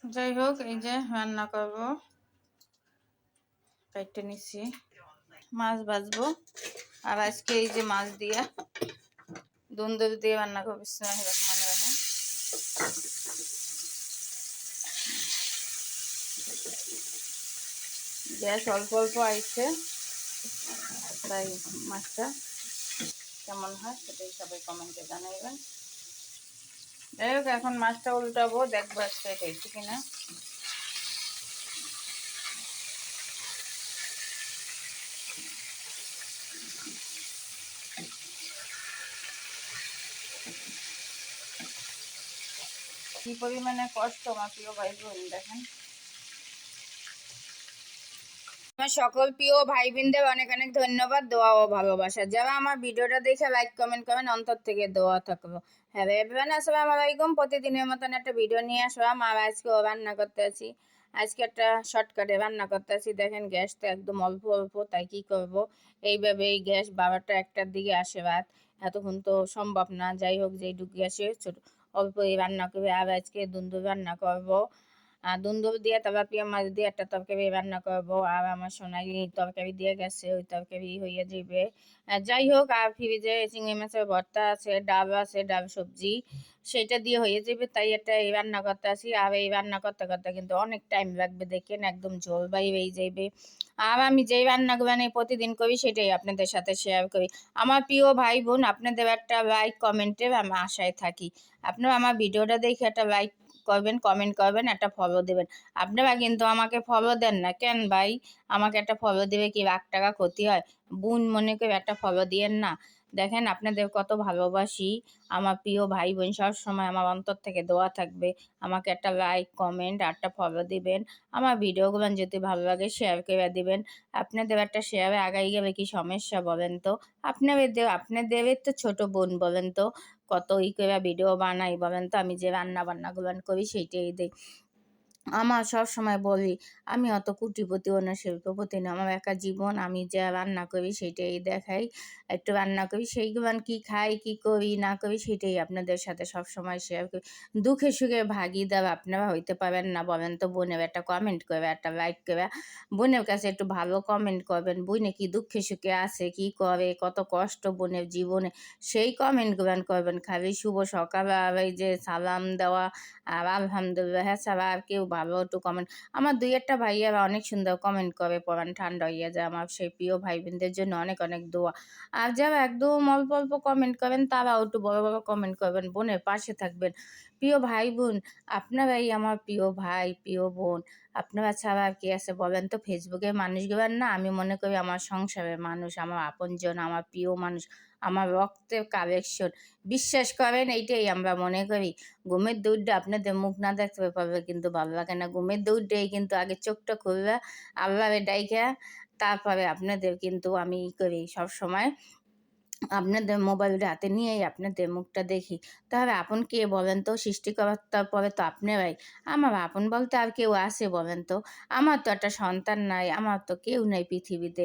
যাই হোক, এই যে রান্না করব, কাইটে নিচ্ছি, মাছ ভাজবো। আর আজকে এই যে মাছ দিয়ে দুন্দুল দিয়ে রান্না করবো। বিসমিল্লাহির রহমানির রহিম। গ্যাস অল্প অল্প আইছে, তাই মাছটা কেমন হয় সেটাই সবাই কমেন্টে জানাইবেন। যাই হোক, এখন মাছটা উল্টাবো, দেখবো আজকে এটা হয়েছে কিনা। কি পরিমাণে কষ্ট আমার প্রিয় ভাই বোন দেখেন। আমার সকল প্রিয় ভাই বোনদের অনেক অনেক ধন্যবাদ, দোয়া ও ভালোবাসা। যারা আমার ভিডিওটা দেখে লাইক কমেন্ট করেন, অন্তর থেকে দোয়া থাকবো। হ্যাঁ এভরিওয়ান, আসসালামু আলাইকুম। প্রতিদিনের মতন একটা ভিডিও নিয়ে আসলাম। আর আজকেও রান্না করতে আছি। আজকে একটা শর্টকাটে রান্না করতে আছি। দেখেন গ্যাসটা একদম অল্প অল্প, তাই কি করব, এইভাবে এই গ্যাস 12টা 1টার দিকে আসে রাত, এতক্ষণ তো সম্ভব না। যাই হোক, যেইটুকু গ্যাসে ছোট অল্প এই রান্না করবে। আর আজকে দুন্দুল রান্না করব, আর দুন্দুল দিয়ে তেলাপিয়া মাছ দিয়ে একটা তরকারি রান্না করবো। আর আমার সোনালি তরকারি দিয়ে গেছে, ওই তরকারি হয়ে যাবে। যাই হোক, আর ফ্রিজে চিংড়ি মাছের ভর্তা আছে, ডাল আছে, ডাল সবজি, সেটা দিয়ে হয়ে যাবে। তাই একটা এই রান্না করতে আসি। আর এই রান্না করতে করতে কিন্তু অনেক টাইম লাগবে, দেখেন একদম ঝোল বাইরে যাইবে। আর আমি যেই রান্নাগুলো আমি প্রতিদিন করি সেটাই আপনাদের সাথে শেয়ার করি। আমার প্রিয় ভাই বোন, আপনাদের একটা লাইক কমেন্টের আমি আশায় থাকি। আপনারা আমার ভিডিওটা দেখে একটা লাইক করবেন, কমেন্ট করবেন, একটা ফলো দেবেন। আপনারা কিন্তু আমাকে ফলো দেন না কেন ভাই? আমাকে একটা ফলো দিবে কি 1 টাকা ক্ষতি হয়? বোন মনে করে একটা ফলো দিয়েন না। দেখেন আপনাদের কত ভালোবাসি। আমার প্রিয় ভাই বোন, সব সময় আমার অন্তর থেকে দোয়া থাকবে। আমাকে একটা লাইক কমেন্ট আর একটা ফলো দিবেন। আমার ভিডিওগুলো যদি ভালো লাগে শেয়ার করে দিবেন। আপনাদের একটা শেয়ারে আগাই গেলে কি সমস্যা বলেন তো? আপনাদের তো ছোট বোন বলেন তো, কত করে ভিডিও বানাই বলেন তো? আমি যে রান্না বান্নাগুলো করি সেইটাই দিই। আমার সব সময় বলি, আমি অত কুটিপতিও না শিল্পপতি না, আমার একা জীবন। আমি যা রান্না করি সেটাই দেখাই, একটু রান্না করি, সেইগুলো কি খাই, কি করি না করি সেটাই আপনাদের সাথে সব সময় শেয়ার করি। দুঃখে সুখে ভাগিদার আপনারা হইতে পারেন না বলেন তো? বোনের একটা কমেন্ট করে, একটা লাইক করে, বোনের কাছে একটু ভালো কমেন্ট করবেন। বোনে কি দুঃখে সুখে আছে, কি করে, কত কষ্ট বোনের জীবনে, সেই কমেন্টগুলো করবেন। খালি শুভ সকাল আর এই যে সালাম দেওয়া আর আলহামদুলিল্লাহ, হ্যাঁ ছাড়া আর কেউ ভালো একটু কমেন্ট। আমার 2-1টা ভাইয়ারা অনেক সুন্দর কমেন্ট করে, পড়ান ঠান্ডা হইয়া যায়। আমার সেই প্রিয় ভাই বোনদের জন্য অনেক অনেক দোয়া। আর যারা একদম অল্প অল্প কমেন্ট করেন, তারাও একটু বড় বড় কমেন্ট করবেন, বোনের পাশে থাকবেন। প্রিয় ভাই বোন, আপনারাই আমার প্রিয় ভাই, প্রিয় বোন। আপনারা ছাড়া আর কে আছে বলেন তো? ফেসবুকের মানুষগুলার না আমি মনে করি আমার সংসারের মানুষ, আমার আপনজন, আমার প্রিয় মানুষ, আমার রক্তের কালেকশন। বিশ্বাস করেন, এইটাই আমরা মনে করি। ঘুমের দৌড়টা আপনাদের মুখ না দেখতে পারবে কিন্তু ভালো লাগে না। ঘুমের দৌড়টাই কিন্তু আগে চোখটা খুলবে, আল্লাহরে ডাইকা, তারপরে আপনাদের কিন্তু আমি করি সব সময়। আপনাদের মোবাইলটা হাতে নিয়েই আপনাদের মুখটা দেখি। তাহলে আপন কে বলেন তো? সৃষ্টিকর্তার পরে তো আপনারাই। আমার আপন বলতে আর কেউ আছে বলেন তো? আমার তো একটা সন্তান নাই, আমার তো কেউ নেই পৃথিবীতে।